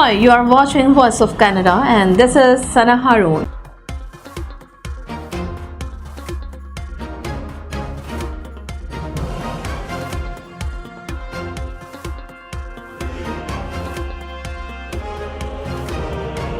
Hi, you are watching Voice of Canada and this is Sana Haroon.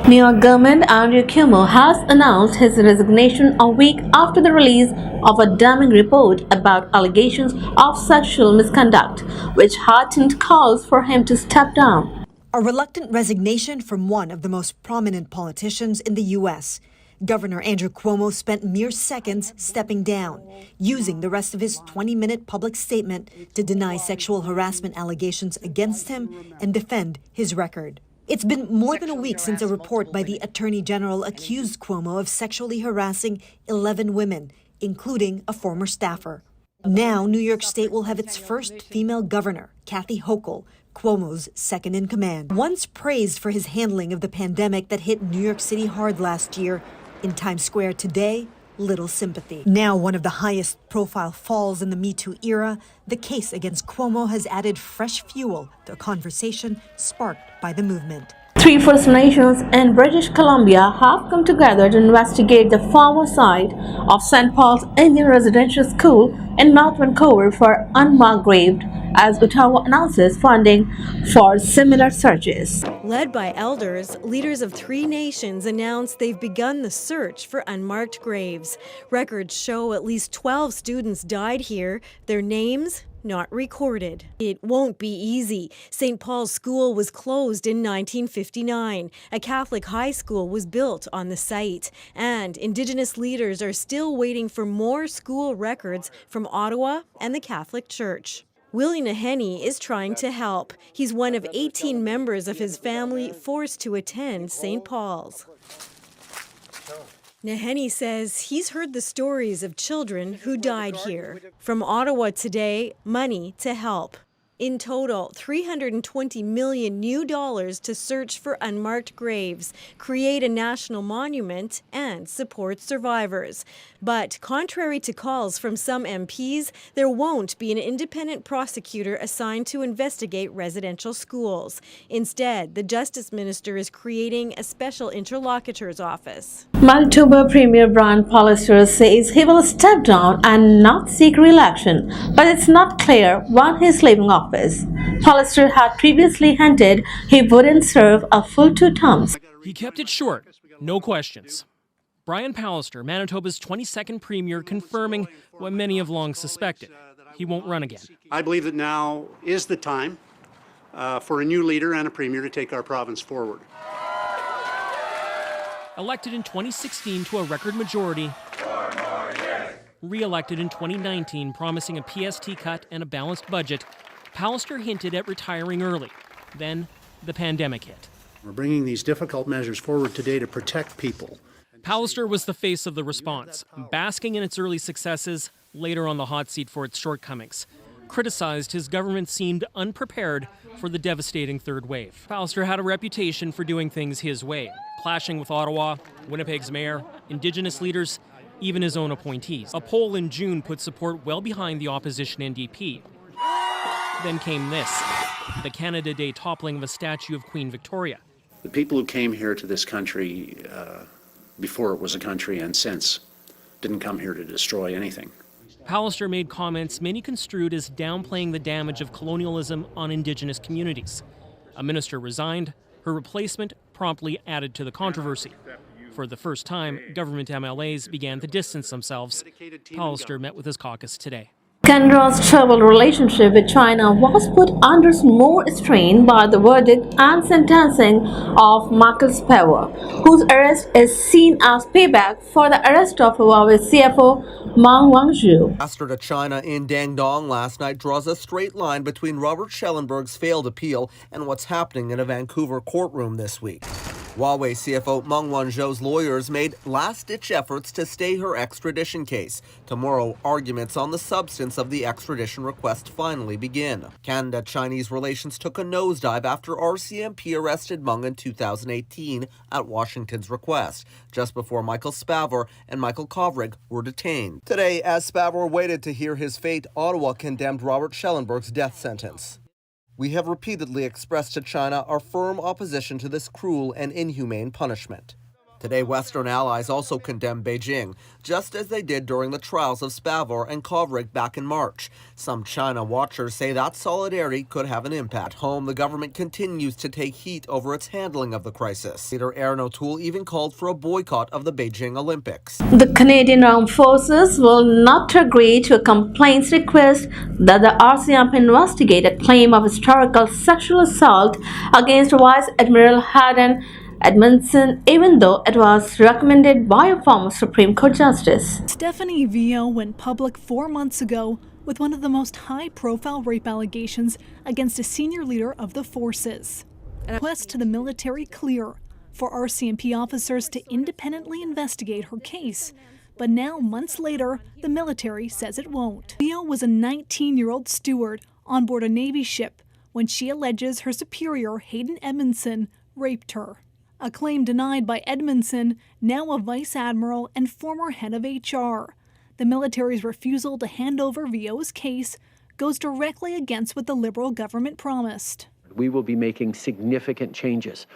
New York government Andrew Cuomo has announced his resignation a week after the release of a damning report about allegations of sexual misconduct, which heightened calls for him to step down. A reluctant resignation from one of the most prominent politicians in the U.S. Governor Andrew Cuomo spent mere seconds stepping down, using the rest of his 20-minute public statement to deny sexual harassment allegations against him and defend his record. It's been more than a week since a report by the Attorney General accused Cuomo of sexually harassing 11 women, including a former staffer. Now, New York State will have its first female governor, Kathy Hochul, Cuomo's second in command. Once praised for his handling of the pandemic that hit New York City hard last year, in Times Square today, little sympathy. Now one of the highest profile falls in the Me Too era, the case against Cuomo has added fresh fuel to a conversation sparked by the movement. 3 First Nations in British Columbia have come together to investigate the former site of St. Paul's Indian Residential School in North Vancouver for unmarked graves, as Ottawa announces funding for similar searches. Led by elders, leaders of 3 nations announced they've begun the search for unmarked graves. Records show at least 12 students died here, their names not recorded. It won't be easy. St. Paul's School was closed in 1959. A Catholic high school was built on the site. And Indigenous leaders are still waiting for more school records from Ottawa and the Catholic Church. Willie Nahenny is trying to help. He's one of 18 members of his family forced to attend St. Paul's. Nahenny says he's heard the stories of children who died here. From Ottawa Today, money to help. In total, $320 million new dollars to search for unmarked graves, create a national monument, and support survivors. But contrary to calls from some MPs, there won't be an independent prosecutor assigned to investigate residential schools. Instead, the Justice Minister is creating a special interlocutor's office. Manitoba Premier Brian Pallister says he will step down and not seek re-election, but it's not clear when he's leaving office. Pallister had previously hinted he wouldn't serve a full 2 terms. He kept it short, no questions. Brian Pallister, Manitoba's 22nd Premier, confirming what many have long suspected. He won't run again. I believe that now is the time for a new leader and a Premier to take our province forward. Elected in 2016 to a record majority, re-elected in 2019 promising a PST cut and a balanced budget, Pallister hinted at retiring early. Then the pandemic hit. We're bringing these difficult measures forward today to protect people. Pallister was the face of the response, basking in its early successes, later on the hot seat for its shortcomings. Criticized his government seemed unprepared for the devastating third wave. Pallister had a reputation for doing things his way, clashing with Ottawa, Winnipeg's mayor, Indigenous leaders, even his own appointees. A poll in June put support well behind the opposition NDP. Then came this, the Canada Day toppling of a statue of Queen Victoria. The people who came here to this country before it was a country and since didn't come here to destroy anything. Pallister made comments many construed as downplaying the damage of colonialism on Indigenous communities. A minister resigned, her replacement promptly added to the controversy. For the first time, government MLAs began to distance themselves. Pallister met with his caucus today. Canada's troubled relationship with China was put under more strain by the verdict and sentencing of Michael Spavor, whose arrest is seen as payback for the arrest of Huawei CFO Meng Wanzhou. Ambassador to China in Dandong last night draws a straight line between Robert Schellenberg's failed appeal and what's happening in a Vancouver courtroom this week. Huawei CFO Meng Wanzhou's lawyers made last-ditch efforts to stay her extradition case. Tomorrow, arguments on the substance of the extradition request finally begin. Canada-Chinese relations took a nosedive after RCMP arrested Meng in 2018 at Washington's request, just before Michael Spavor and Michael Kovrig were detained. Today, as Spavor waited to hear his fate, Ottawa condemned Robert Schellenberg's death sentence. We have repeatedly expressed to China our firm opposition to this cruel and inhumane punishment. Today, Western allies also condemned Beijing, just as they did during the trials of Spavor and Kovrig back in March. Some China watchers say that solidarity could have an impact. At home, the government continues to take heat over its handling of the crisis. Leader Aaron O'Toole even called for a boycott of the Beijing Olympics. The Canadian Armed Forces will not agree to a complaint's request that the RCMP investigate a claim of historical sexual assault against Vice Admiral Haroon Edmondson, even though it was recommended by a former Supreme Court Justice. Stephanie Vio went public 4 months ago with one of the most high-profile rape allegations against a senior leader of the forces. A request to the military clear for RCMP officers to independently investigate her case. But now, months later, the military says it won't. Vio was a 19-year-old steward on board a Navy ship when she alleges her superior, Hayden Edmondson, raped her. A claim denied by Edmondson, now a vice admiral and former head of HR. The military's refusal to hand over Vio's case goes directly against what the Liberal government promised. We will be making significant changes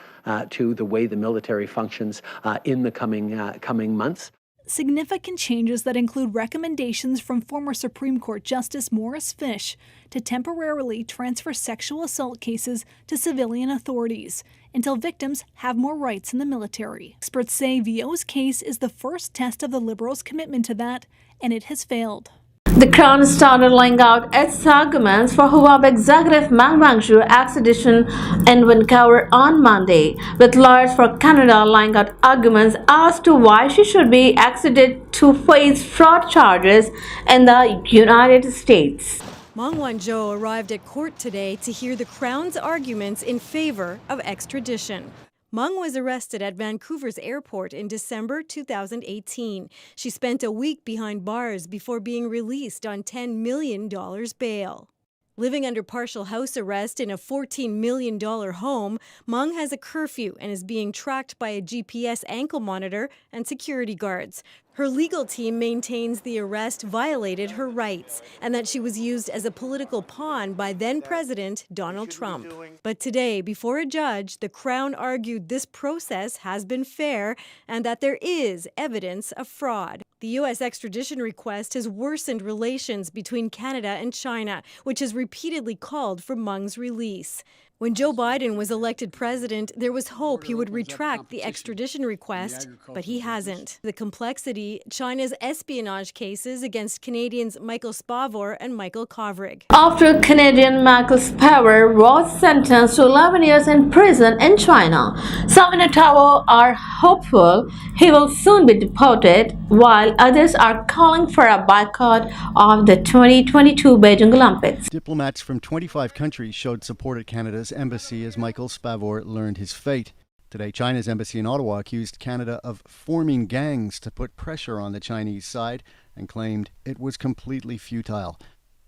to the way the military functions in the coming months. Significant changes that include recommendations from former Supreme Court Justice Morris Fish to temporarily transfer sexual assault cases to civilian authorities until victims have more rights in the military. Experts say Vio's case is the first test of the Liberals' commitment to that, and it has failed. The Crown started laying out its arguments for Huawei executive Meng Wanzhou's extradition in Vancouver on Monday, with lawyers for Canada laying out arguments as to why she should be extradited to face fraud charges in the United States. Meng Wanzhou arrived at court today to hear the Crown's arguments in favor of extradition. Meng was arrested at Vancouver's airport in December 2018. She spent a week behind bars before being released on $10 million bail. Living under partial house arrest in a $14 million home, Meng has a curfew and is being tracked by a GPS ankle monitor and security guards. Her legal team maintains the arrest violated her rights and that she was used as a political pawn by then-President Donald Trump. But today, before a judge, the Crown argued this process has been fair and that there is evidence of fraud. The U.S. extradition request has worsened relations between Canada and China, which has repeatedly called for Meng's release. When Joe Biden was elected president, there was hope he would retract the extradition request, but he hasn't. The complexity, China's espionage cases against Canadians Michael Spavor and Michael Kovrig. After Canadian Michael Spavor was sentenced to 11 years in prison in China, some in Ottawa are hopeful he will soon be deported, while others are calling for a boycott of the 2022 Beijing Olympics. Diplomats from 25 countries showed support at Canada's embassy as Michael Spavor learned his fate. Today, China's embassy in Ottawa accused Canada of forming gangs to put pressure on the Chinese side and claimed it was completely futile.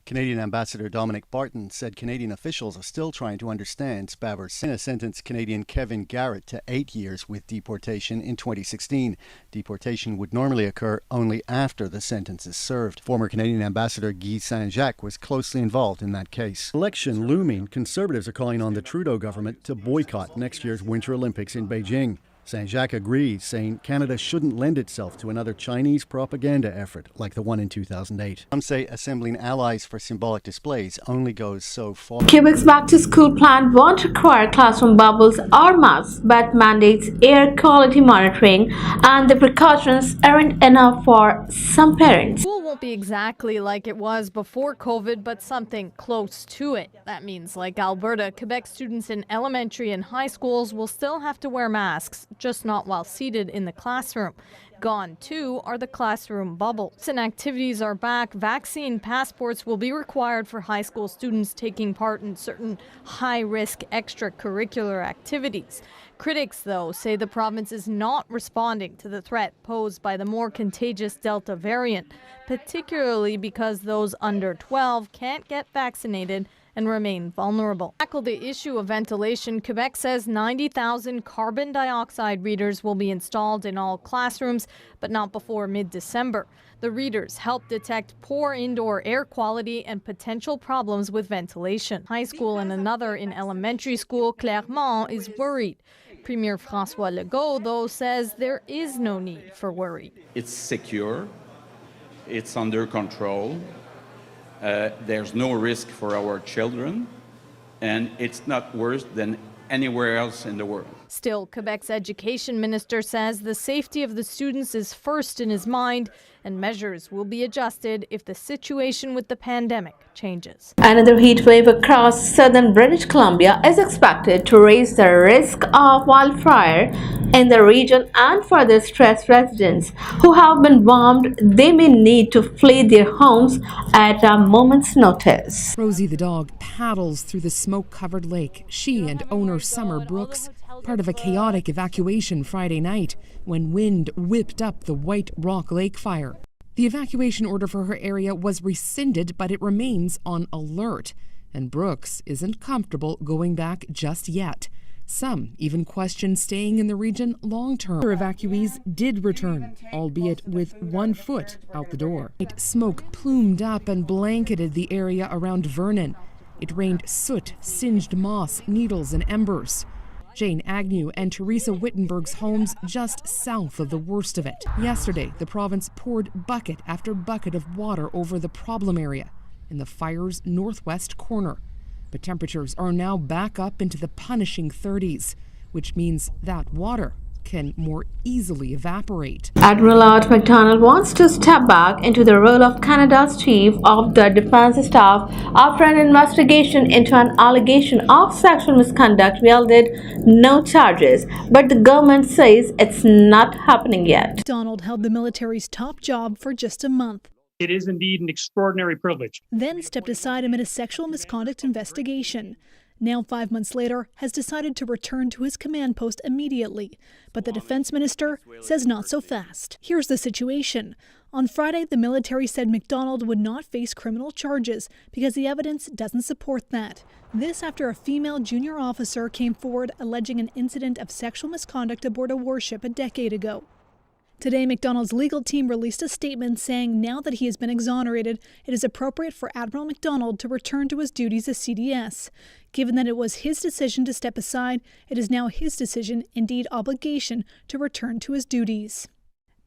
Canadian Ambassador Dominic Barton said Canadian officials are still trying to understand Spavor's sentence. Sentenced Canadian Kevin Garrett to 8 years with deportation in 2016. Deportation would normally occur only after the sentence is served. Former Canadian Ambassador Guy Saint-Jacques was closely involved in that case. Election looming, Conservatives are calling on the Trudeau government to boycott next year's Winter Olympics in Beijing. Saint-Jacques agrees, saying Canada shouldn't lend itself to another Chinese propaganda effort like the one in 2008. Some say assembling allies for symbolic displays only goes so far. Quebec's back-to-school plan won't require classroom bubbles or masks, but mandates air quality monitoring, and the precautions aren't enough for some parents. School won't be exactly like it was before COVID, but something close to it. That means, like Alberta, Quebec students in elementary and high schools will still have to wear masks, just not while seated in the classroom. Gone, too, are the classroom bubbles. And activities are back. Vaccine passports will be required for high school students taking part in certain high-risk extracurricular activities. Critics, though, say the province is not responding to the threat posed by the more contagious Delta variant, particularly because those under 12 can't get vaccinated and remain vulnerable. To tackle the issue of ventilation, Quebec says 90,000 carbon dioxide readers will be installed in all classrooms, but not before mid-December. The readers help detect poor indoor air quality and potential problems with ventilation. High school and another in elementary school, Clermont, is worried. Premier François Legault, though, says there is no need for worry. It's secure, it's under control, there's no risk for our children, and it's not worse than anywhere else in the world. Still, Quebec's education minister says the safety of the students is first in his mind, and measures will be adjusted if the situation with the pandemic changes. Another heat wave across southern British Columbia is expected to raise the risk of wildfire in the region and further stress residents who have been warned they may need to flee their homes at a moment's notice. Rosie the dog paddles through the smoke-covered lake. She and owner Summer Brooks, part of a chaotic evacuation Friday night when wind whipped up the White Rock Lake fire. The evacuation order for her area was rescinded, but it remains on alert, and Brooks isn't comfortable going back just yet. Some even question staying in the region long-term. Other evacuees did return, albeit with 1 foot out the door. Smoke plumed up and blanketed the area around Vernon. It rained soot, singed moss, needles, and embers. Jane Agnew and Teresa Wittenberg's homes just south of the worst of it. Yesterday, the province poured bucket after bucket of water over the problem area in the fire's northwest corner. But temperatures are now back up into the punishing 30s, which means that water can more easily evaporate. Admiral Art MacDonald wants to step back into the role of Canada's Chief of the Defence Staff after an investigation into an allegation of sexual misconduct yielded no charges, but the government says it's not happening yet. MacDonald held the military's top job for just a month. It is indeed an extraordinary privilege. Then stepped aside amid a sexual misconduct investigation. Now, 5 months later, has decided to return to his command post immediately. But the defense minister says not so fast. Here's the situation. On Friday, the military said MacDonald would not face criminal charges because the evidence doesn't support that. This after a female junior officer came forward alleging an incident of sexual misconduct aboard a warship a decade ago. Today, MacDonald's legal team released a statement saying now that he has been exonerated, it is appropriate for Admiral MacDonald to return to his duties as CDS. Given that it was his decision to step aside, it is now his decision, indeed obligation, to return to his duties.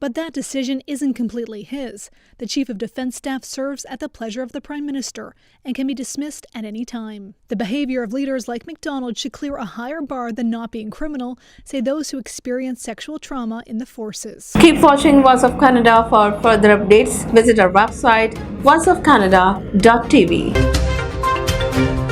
But that decision isn't completely his. The Chief of Defence Staff serves at the pleasure of the Prime Minister and can be dismissed at any time. The behaviour of leaders like MacDonald should clear a higher bar than not being criminal, say those who experience sexual trauma in the forces. Keep watching Voice of Canada for further updates. Visit our website voiceofcanada.tv.